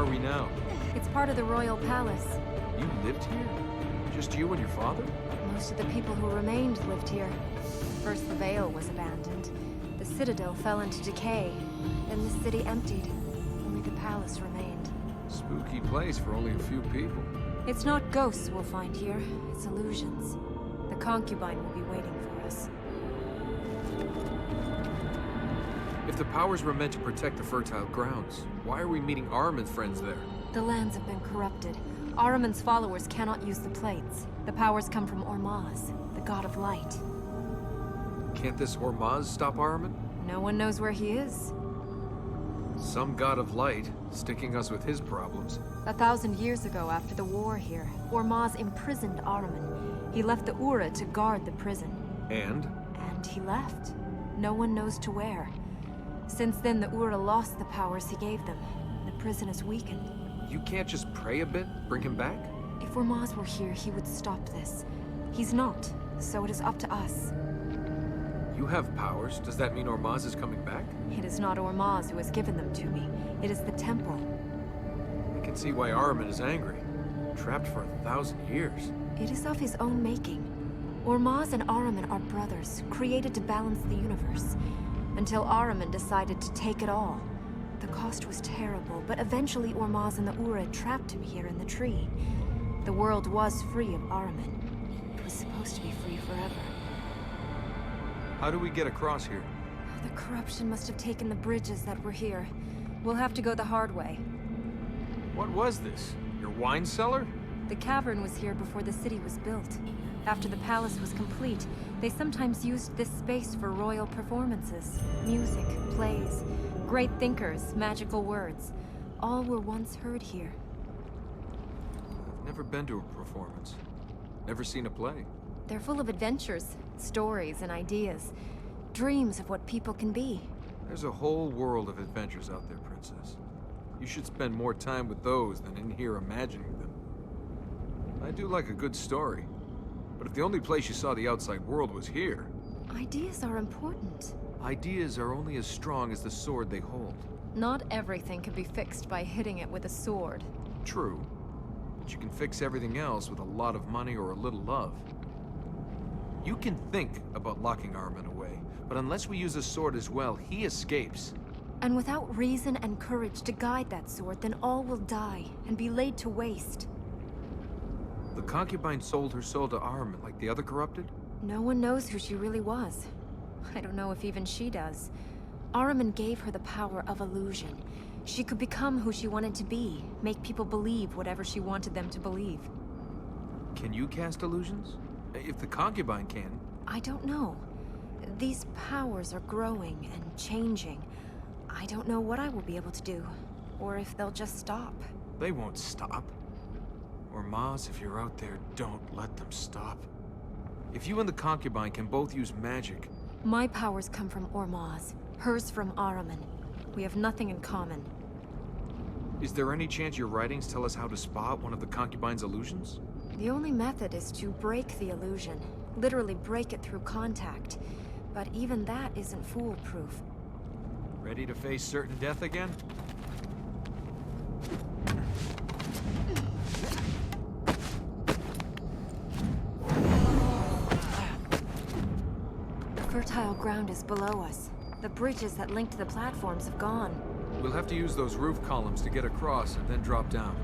are we now? It's part of the royal palace. You lived here? Just you and your father? Most of the people who remained lived here. First the Vale was abandoned. The citadel fell into decay. Then the city emptied. Only the palace remained. Spooky place for only a few people. It's not ghosts we'll find here, it's illusions. The concubine will be waiting for us. If the powers were meant to protect the fertile grounds, why are we meeting Ahriman's friends there? The lands have been corrupted. Ahriman's followers cannot use the plates. The powers come from Ormaz, the god of light. Can't this Ormaz stop Ahriman? No one knows where he is. Some god of light, sticking us with his problems. 1,000 years ago, after the war here, Ormaz imprisoned Ahriman. He left the Ura to guard the prison. And? And he left. No one knows to where. Since then, the Ura lost the powers he gave them. The prison is weakened. You can't just pray a bit, bring him back? If Ormaz were here, he would stop this. He's not, so it is up to us. You have powers. Does that mean Ormaz is coming back? It is not Ormaz who has given them to me. It is the temple. I can see why Ahriman is angry. Trapped for 1,000 years. It is of his own making. Ormaz and Ahriman are brothers, created to balance the universe. Until Ahriman decided to take it all. The cost was terrible, but eventually Ormaz and the Ura trapped him here in the tree. The world was free of Ahriman. It was supposed to be free forever. How do we get across here? The corruption must have taken the bridges that were here. We'll have to go the hard way. What was this? Your wine cellar? The Cavern was here before the city was built. After the palace was complete, they sometimes used this space for royal performances. Music, plays, great thinkers, magical words. All were once heard here. I've never been to a performance. Never seen a play. They're full of adventures, stories, and ideas. Dreams of what people can be. There's a whole world of adventures out there, Princess. You should spend more time with those than in here imagining them. I do like a good story. But if the only place you saw the outside world was here... Ideas are important. Ideas are only as strong as the sword they hold. Not everything can be fixed by hitting it with a sword. True. But you can fix everything else with a lot of money or a little love. You can think about locking Ahriman away, but unless we use a sword as well, he escapes. And without reason and courage to guide that sword, then all will die and be laid to waste. The concubine sold her soul to Ahriman like the other corrupted? No one knows who she really was. I don't know if even she does. Ahriman gave her the power of illusion. She could become who she wanted to be, make people believe whatever she wanted them to believe. Can you cast illusions? If the concubine can. I don't know. These powers are growing and changing. I don't know what I will be able to do, or if they'll just stop. They won't stop. Ormaz, if you're out there, don't let them stop. If you and the concubine can both use magic... My powers come from Ormaz, hers from Ahriman. We have nothing in common. Is there any chance your writings tell us how to spot one of the concubine's illusions? The only method is to break the illusion. Literally break it through contact. But even that isn't foolproof. Ready to face certain death again? The fertile ground is below us. The bridges that link to the platforms have gone. We'll have to use those roof columns to get across and then drop down.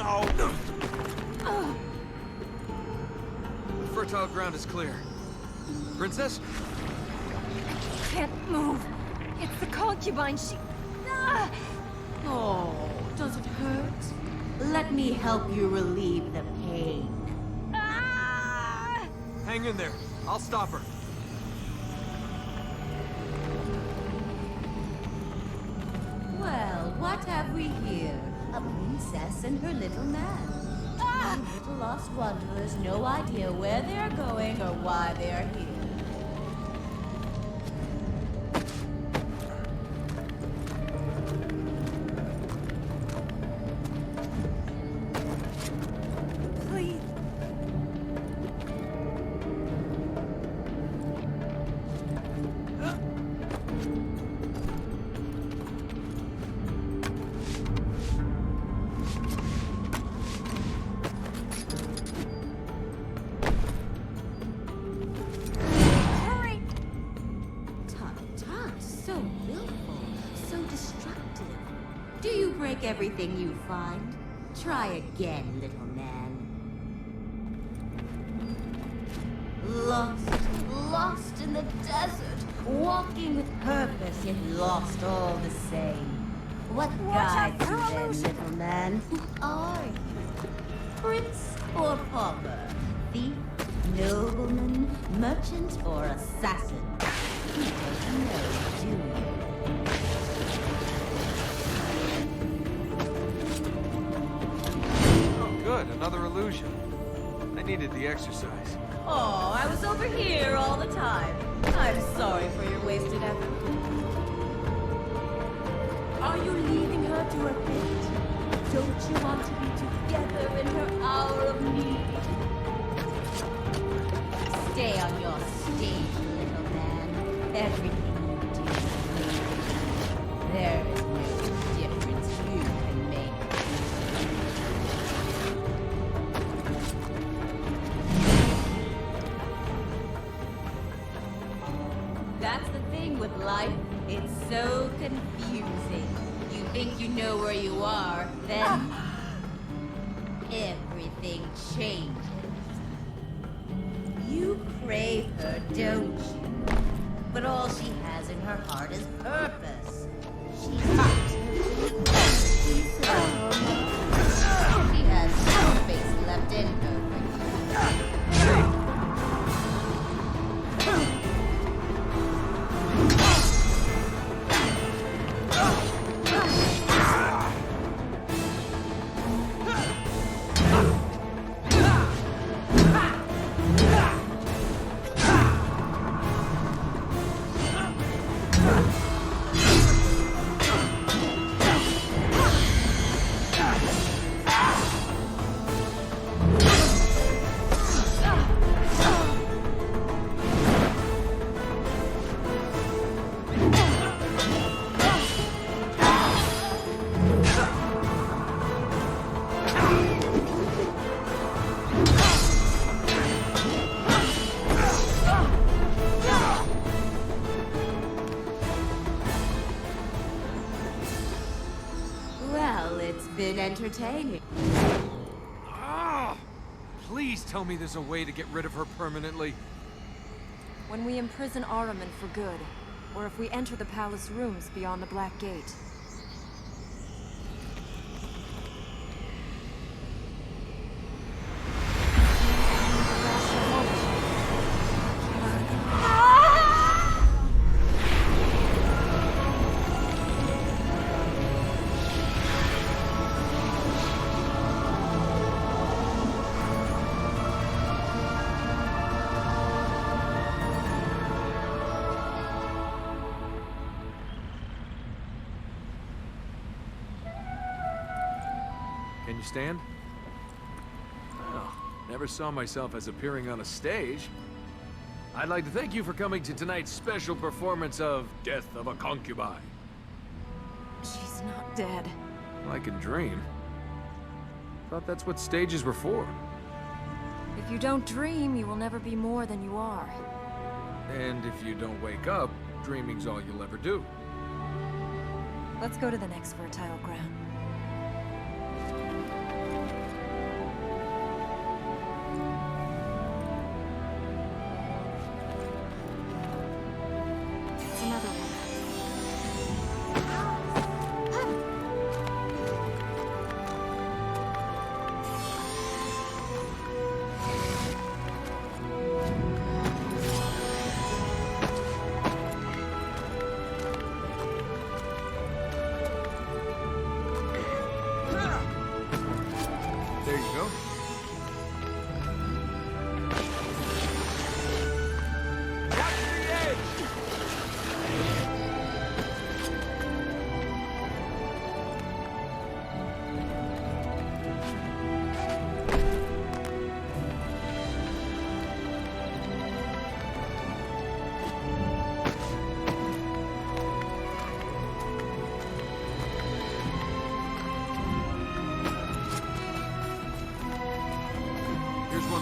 No! The fertile ground is clear. Princess? Can't move. It's the concubine. She... Ah! Oh, does it hurt? Let me help you relieve the pain. Ah! Hang in there. I'll stop her. Well, what have we here? A princess and her little man. Two little lost wanderers, no idea where they're going or why they're here. Please. Hurry! Ta-ta, so willful, so destructive. Do you break everything you find? Try again, little man. Lost in the desert, walking with purpose, yet lost all the same. What out guides for you then, illusion. little man? Who are you? Prince or pauper? Thief, nobleman, merchant, or assassin? You don't know, do you? Oh, good. Another illusion. I needed the exercise. Oh, I was over here all the time. I'm sorry for your wasted effort. Are you leaving her to her fate? Don't you want to be together in her hour of need? Stay on your stage, little man. Everything you do is me. There is no difference you can make. That's the thing with life. It's so confusing. You think you know where you are, then everything changes. You crave her, don't you? But all she has in her heart is purpose. She's hot. She's so she has no space left in her. Well, it's been entertaining. Ah! Please tell me there's a way to get rid of her permanently. When we imprison Ahriman for good, or if we enter the palace rooms beyond the Black Gate. Can you stand? Well, never saw myself as appearing on a stage. I'd like to thank you for coming to tonight's special performance of Death of a Concubine. She's not dead. I can dream. Thought that's what stages were for. If you don't dream, you will never be more than you are. And if you don't wake up, dreaming's all you'll ever do. Let's go to the next fertile ground.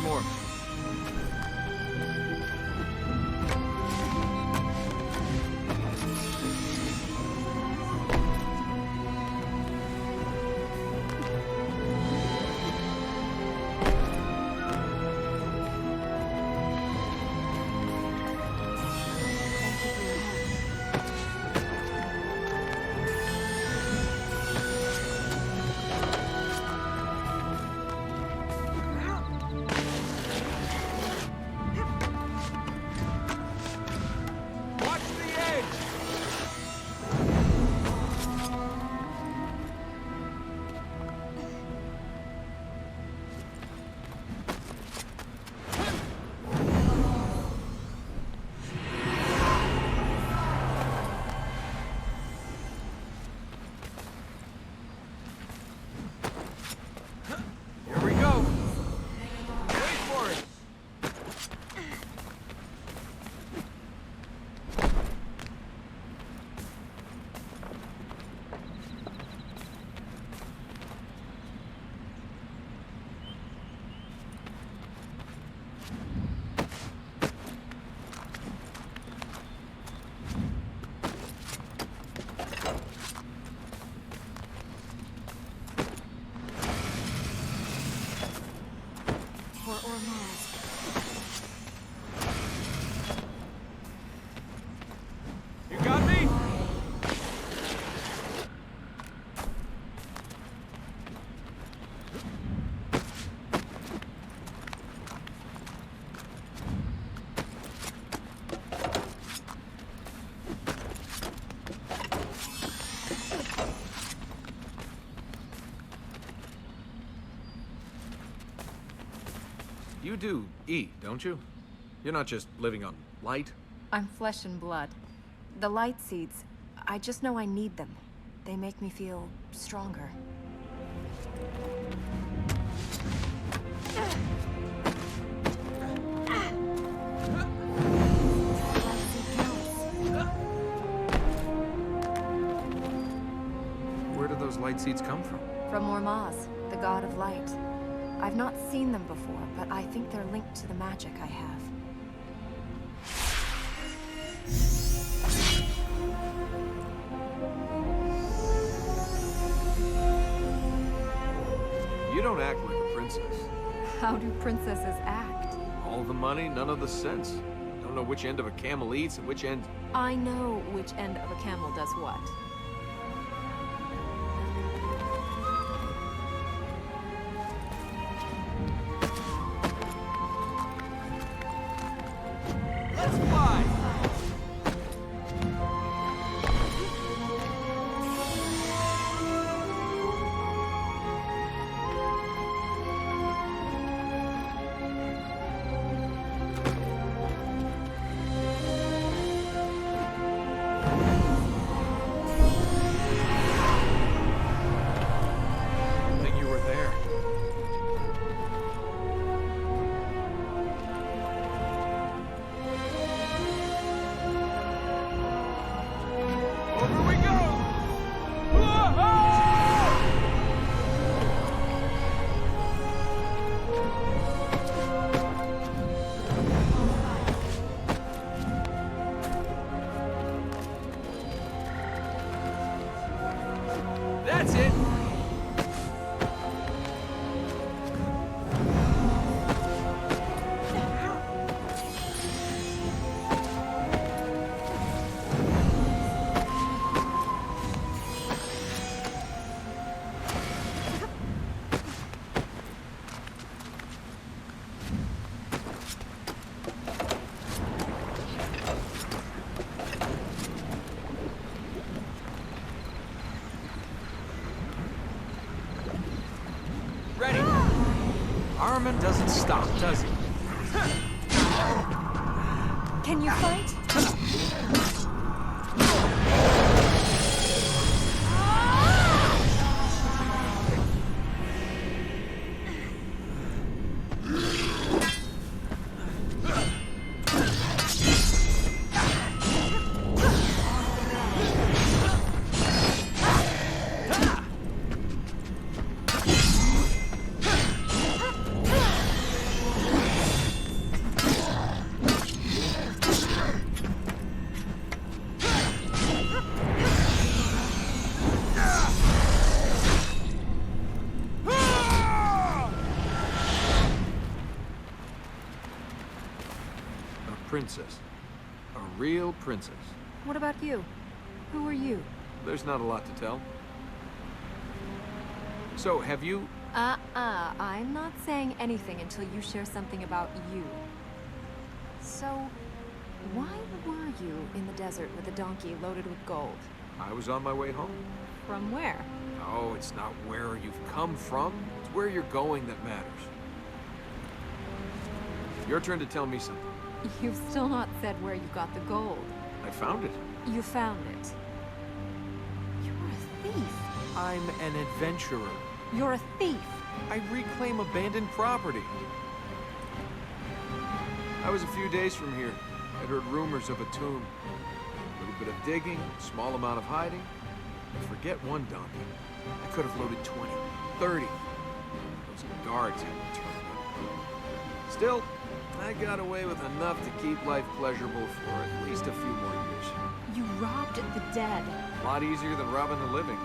more. Thank you for your help. Watch the edge! Here we go. Wait for it. For Ormaz. You got me? You do eat, don't you? You're not just living on light? I'm flesh and blood. The light seeds, I just know I need them. They make me feel stronger. Where do those light seeds come from? From Ormaz, the god of light. I've not seen them before, but I think they're linked to the magic I have. You don't act like a princess. How do princesses act? All the money, none of the sense. Don't know which end of a camel eats and which end... I know which end of a camel does what. Let's fly! Think you were there. Over we go! That's it! Ready! Armin doesn't stop, does he? Can you fight? princess. A real princess. What about you? Who are you? There's not a lot to tell. So, have you... I'm not saying anything until you share something about you. So, why were you in the desert with a donkey loaded with gold? I was on my way home. From where? Oh, it's not where you've come from. It's where you're going that matters. Your turn to tell me something. You've still not said where you got the gold. I found it. You found it. You're a thief. I'm an adventurer. You're a thief. I reclaim abandoned property. I was a few days from here. I'd heard rumors of a tomb. A little bit of digging, a small amount of hiding. Forget one donkey. I could have loaded 20, 30. Those guards hadn't turned up. Still, I got away with enough to keep life pleasurable for at least a few more years. You robbed the dead. A lot easier than robbing the living.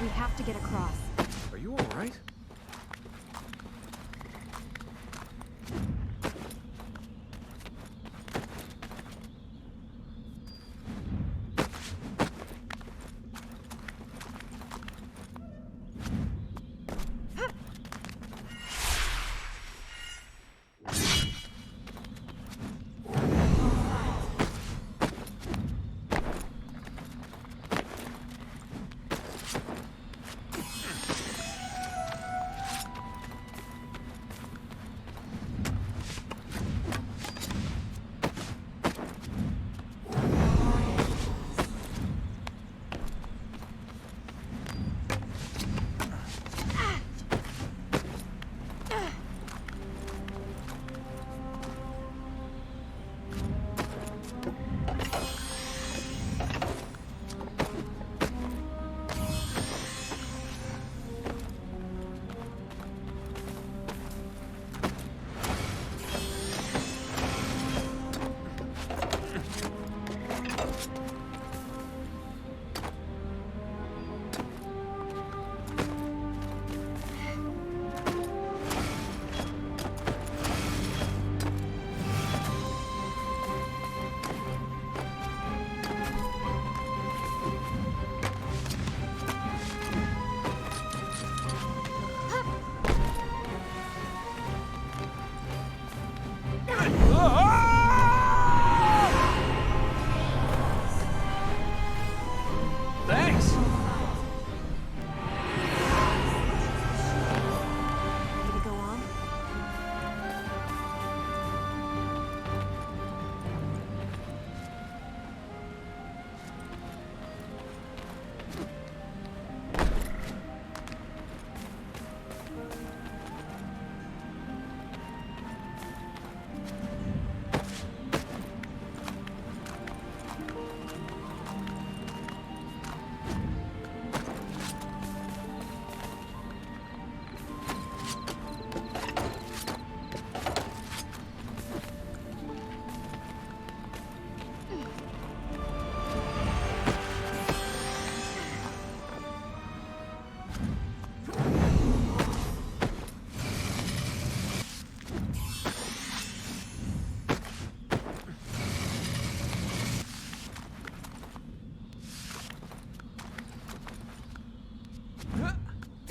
We have to get across. Are you all right?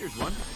Here's one.